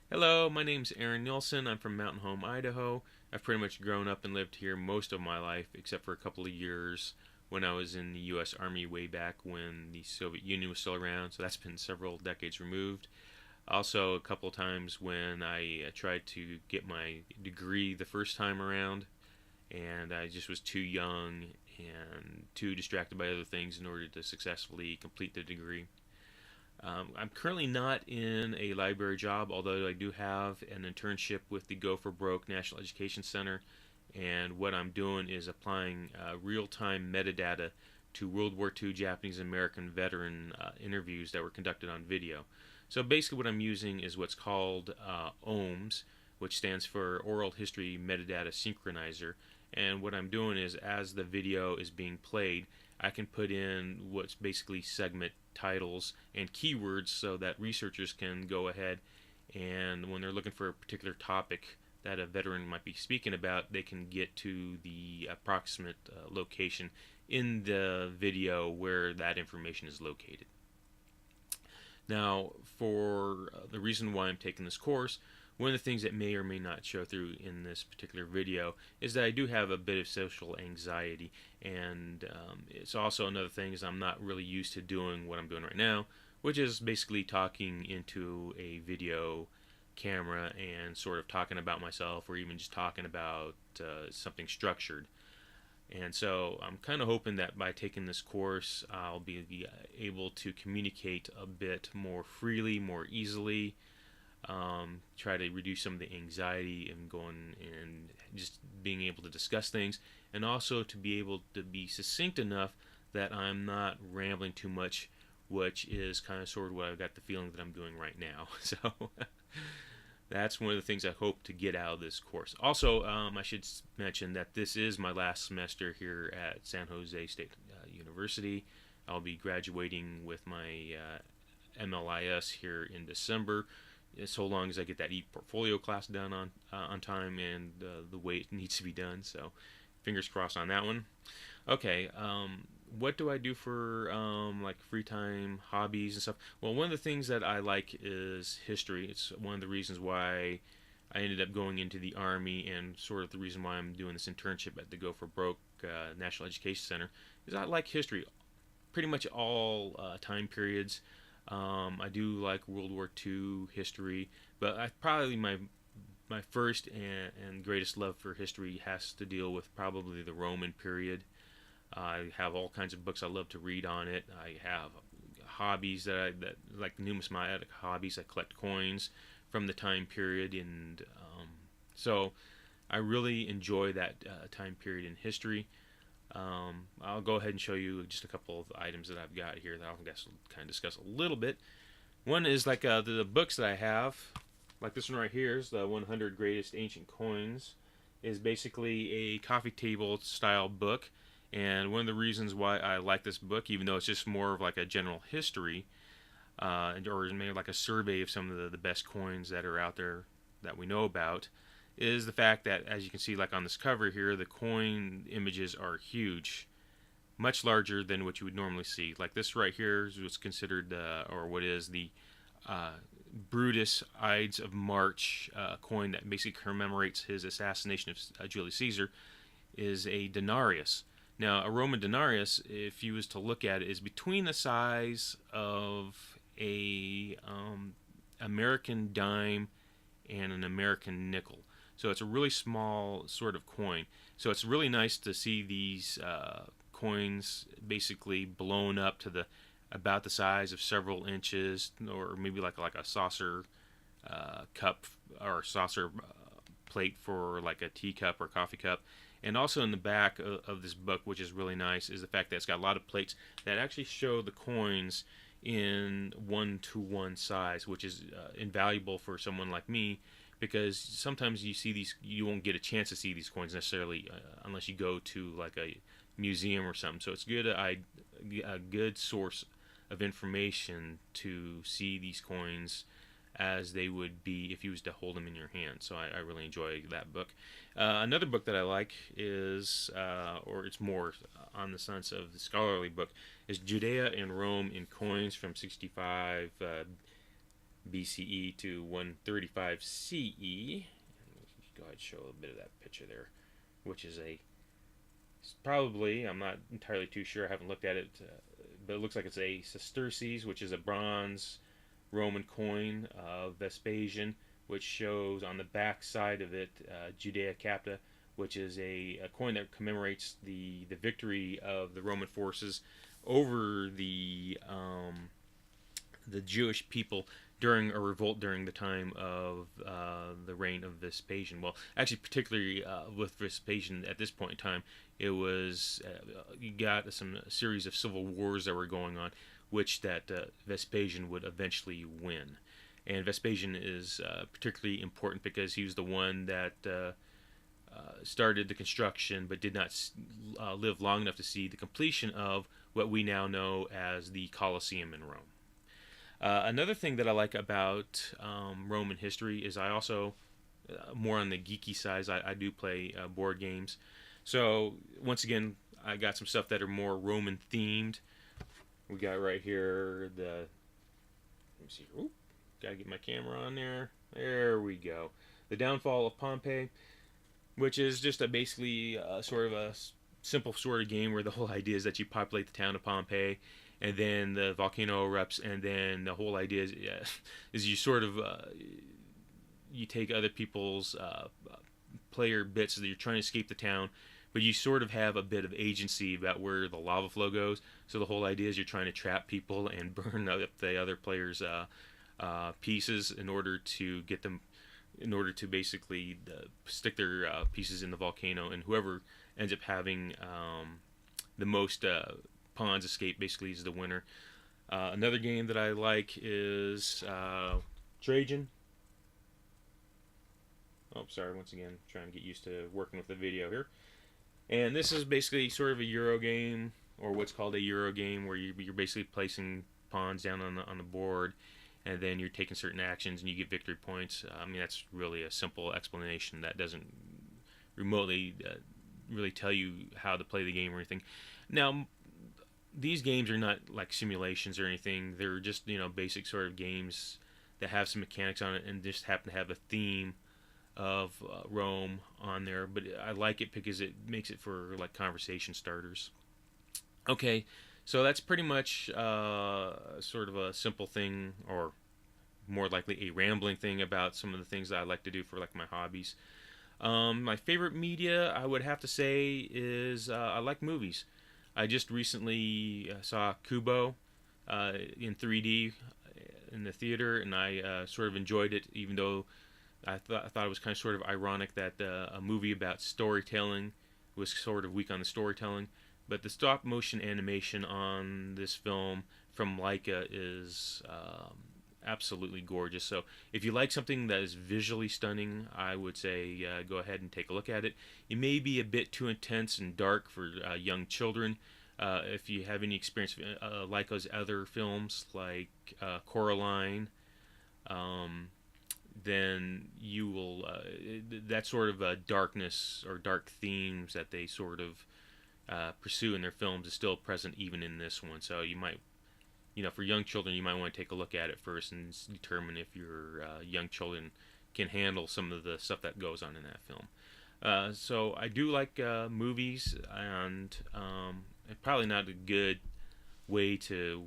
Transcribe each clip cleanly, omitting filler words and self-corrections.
Hello, my name's Aaron Nilsson. I'm from Mountain Home, Idaho. I've pretty much grown up and lived here most of my life, except for a couple of years when I was in the U.S. Army way back when the Soviet Union was still around, so that's been several decades removed. Also, a couple of times when I tried to get my degree the first time around, and I just was too young and too distracted by other things in order to successfully complete the degree. I'm currently not in a library job, although I do have an internship with the Go for Broke National Education Center. And what I'm doing is applying real time metadata to World War II Japanese American veteran interviews that were conducted on video. So basically, what I'm using is what's called OHMS, which stands for Oral History Metadata Synchronizer. And what I'm doing is, as the video is being played, I can put in what's basically segment titles and keywords so that researchers can go ahead and when they're looking for a particular topic that a veteran might be speaking about, they can get to the approximate location in the video where that information is located. Now, for the reason why I'm taking this course, one of the things that may or may not show through in this particular video is that I do have a bit of social anxiety, and it's also another thing is I'm not really used to doing what I'm doing right now, which is basically talking into a video camera and sort of talking about myself or even just talking about something structured. And so I'm kind of hoping that by taking this course, I'll be able to communicate a bit more freely, more easily, try to reduce some of the anxiety and going and just being able to discuss things, and also to be able to be succinct enough that I'm not rambling too much, which is kind of sort of what I've got the feeling that I'm doing right now. So that's one of the things I hope to get out of this course. Also, I should mention that this is my last semester here at San Jose State University. I'll be graduating with my MLIS here in December, so long as I get that e-portfolio class done on time and the way it needs to be done. So fingers crossed on that one. Okay, what do I do for like free time, hobbies and stuff? Well, one of the things that I like is history. It's one of the reasons why I ended up going into the Army, and sort of the reason why I'm doing this internship at the Go for Broke National Education Center is I like history, pretty much all time periods. I do like World War II history, but my first and greatest love for history has to deal with probably the Roman period. I have all kinds of books I love to read on it. I have hobbies that like numismatic hobbies. I collect coins from the time period, and so I really enjoy that time period in history. I'll go ahead and show you just a couple of items that I've got here that I'll kind of discuss a little bit. One is like the books that I have, like this one right here is the 100 Greatest Ancient Coins, is basically a coffee table style book. And one of the reasons why I like this book, even though it's just more of like a general history, or maybe like a survey of some of the best coins that are out there that we know about, is the fact that, as you can see, like on this cover here, the coin images are huge, much larger than what you would normally see. Like this right here is what's considered, or what is the uh, Brutus Ides of March coin that basically commemorates his assassination of Julius Caesar, is a denarius. Now, a Roman denarius, if you was to look at it, is between the size of a American dime and an American nickel. So it's a really small sort of coin. So it's really nice to see these coins basically blown up to the about the size of several inches, or maybe like a saucer cup or saucer plate for like a teacup or coffee cup. And also in the back of this book, which is really nice, is the fact that it's got a lot of plates that actually show the coins in 1-to-1 size, which is invaluable for someone like me, because sometimes you won't get a chance to see these coins necessarily unless you go to like a museum or something. So it's a good source of information to see these coins as they would be if you was to hold them in your hand. So I really enjoy that book. Another book that I like is, or it's more on the sense of the scholarly book, is Judea and Rome in Coins from 65 BCE to 135 CE. Go ahead and show a bit of that picture there, which is probably, I'm not entirely too sure, I haven't looked at it, but it looks like it's a sesterces, which is a bronze Roman coin of Vespasian, which shows on the back side of it Judea Capta, which is a coin that commemorates the victory of the Roman forces over the Jewish people during a revolt during the time of the reign of Vespasian. Well, actually, particularly with Vespasian at this point in time, it was you got a series of civil wars that were going on, which that Vespasian would eventually win. And Vespasian is particularly important because he was the one that started the construction, but did not live long enough to see the completion of what we now know as the Colosseum in Rome. Another thing that I like about Roman history is I also, more on the geeky side, I do play board games. So, once again, I got some stuff that are more Roman themed. We got right here let me see. Oop, gotta get my camera on there. There we go. The Downfall of Pompeii, which is just basically sort of a simple sort of game where the whole idea is that you populate the town of Pompeii, and then the volcano erupts, and then the whole idea is you sort of you take other people's player bits that you're trying to escape the town, but you sort of have a bit of agency about where the lava flow goes. So the whole idea is you're trying to trap people and burn up the other players' pieces in order to get them, in order to basically stick their pieces in the volcano, and whoever ends up having the most pawns escape basically is the winner. Another game that I like is Trajan. Oh, sorry, once again, trying to get used to working with the video here. And this is basically sort of a Euro game, or what's called a Euro game, where you're basically placing pawns down on the board, and then you're taking certain actions and you get victory points. I mean, that's really a simple explanation that doesn't remotely really tell you how to play the game or anything. Now, these games are not like simulations or anything. They're just, basic sort of games that have some mechanics on it and just happen to have a theme of Rome on there. But I like it because it makes it for like conversation starters. Okay, so that's pretty much sort of a simple thing, or more likely a rambling thing about some of the things that I like to do for like my hobbies. My favorite media, I would have to say, is I like movies. I just recently saw Kubo in 3D in the theater, and I sort of enjoyed it, even though I thought it was kind of sort of ironic that a movie about storytelling was sort of weak on the storytelling. But the stop motion animation on this film from Leica is absolutely gorgeous. So if you like something that is visually stunning, I would say go ahead and take a look at it. It may be a bit too intense and dark for young children. If you have any experience with Leica's other films like Coraline, then you will that sort of darkness or dark themes that they sort of pursue in their films is still present even in this one. So you might, for young children, you might want to take a look at it first and determine if your young children can handle some of the stuff that goes on in that film. So I do like movies, and probably not a good way to,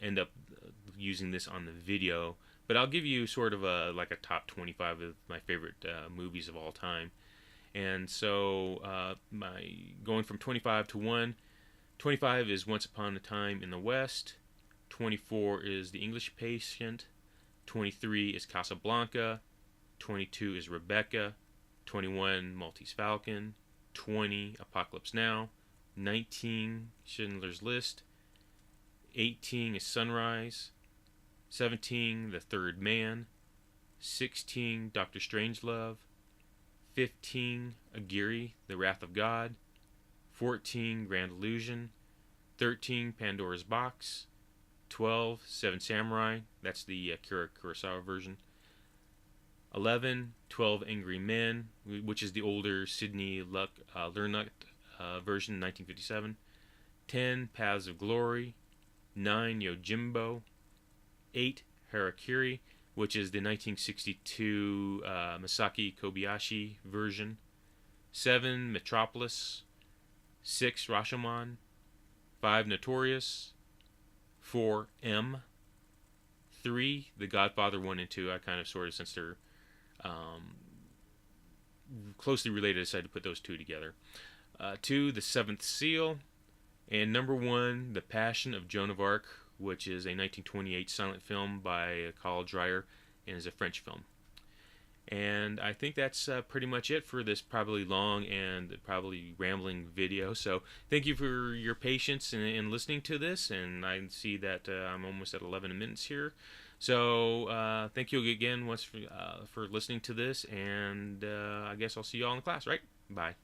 end up using this on the video. But I'll give you sort of a top 25 of my favorite movies of all time. And so my going from 25 to 1, 25 is Once Upon a Time in the West, 24 is The English Patient, 23 is Casablanca, 22 is Rebecca, 21 Maltese Falcon, 20 Apocalypse Now, 19 Schindler's List, 18 is Sunrise, 17 The Third Man, 16 Doctor Strangelove, 15 Aguirre, The Wrath of God, 14 Grand Illusion, 13 Pandora's Box, 12 Seven Samurai, that's the Akira Kurosawa version, 11 12 Angry Men, which is the older Sidney Lumet version, 1957, 10 Paths of Glory, 9 Yojimbo, 8 Harakiri, which is the 1962 Masaki Kobayashi version. 7. Metropolis. 6. Rashomon. 5. Notorious. 4. M. 3. The Godfather 1 and 2. I kind of sort of, since they're closely related, I decided to put those two together. 2. The Seventh Seal. And number 1, The Passion of Joan of Arc, which is a 1928 silent film by Carl Dreyer and is a French film. And I think that's pretty much it for this probably long and probably rambling video. So thank you for your patience in listening to this, and I see that I'm almost at 11 minutes here. So thank you again once for listening to this, and I guess I'll see you all in class, right? Bye.